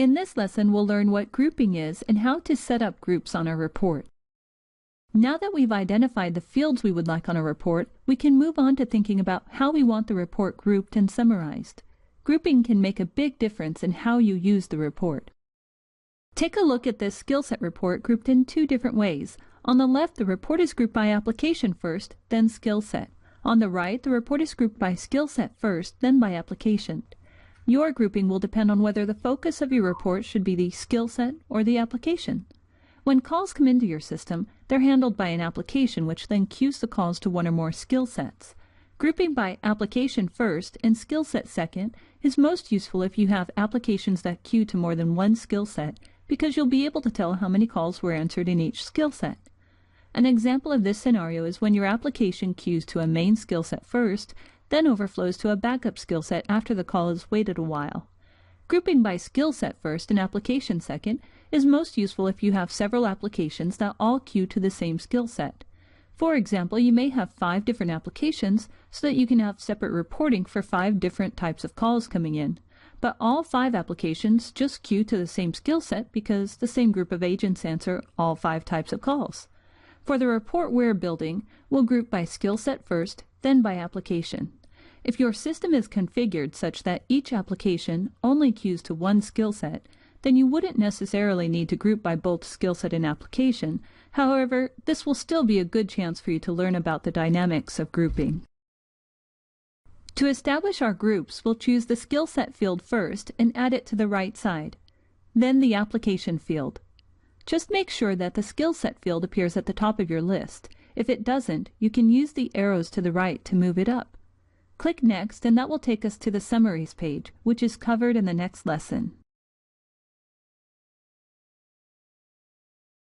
In this lesson, we'll learn what grouping is and how to set up groups on our report. Now that we've identified the fields we would like on a report, we can move on to thinking about how we want the report grouped and summarized. Grouping can make a big difference in how you use the report. Take a look at this Skillset report grouped in two different ways. On the left, the report is grouped by application first, then Skillset. On the right, the report is grouped by Skillset first, then by application. Your grouping will depend on whether the focus of your report should be the Skillset or the application. When calls come into your system, they're handled by an application which then queues the calls to one or more skill sets. Grouping by application first and skill set second is most useful if you have applications that queue to more than one skill set, because you'll be able to tell how many calls were answered in each skill set. An example of this scenario is when your application queues to a main skill set first, then overflows to a backup skill set after the call has waited a while. Grouping by skill set first and application second is most useful if you have several applications that all queue to the same skill set. For example, you may have 5 different applications so that you can have separate reporting for 5 different types of calls coming in. But all 5 applications just queue to the same skill set because the same group of agents answer all 5 types of calls. For the report we're building, we'll group by skill set first, then by application. If your system is configured such that each application only queues to one skill set, then you wouldn't necessarily need to group by both skill set and application. However, this will still be a good chance for you to learn about the dynamics of grouping. To establish our groups, we'll choose the skill set field first and add it to the right side, then the application field. Just make sure that the skill set field appears at the top of your list. If it doesn't, you can use the arrows to the right to move it up. Click Next, and that will take us to the Summaries page, which is covered in the next lesson.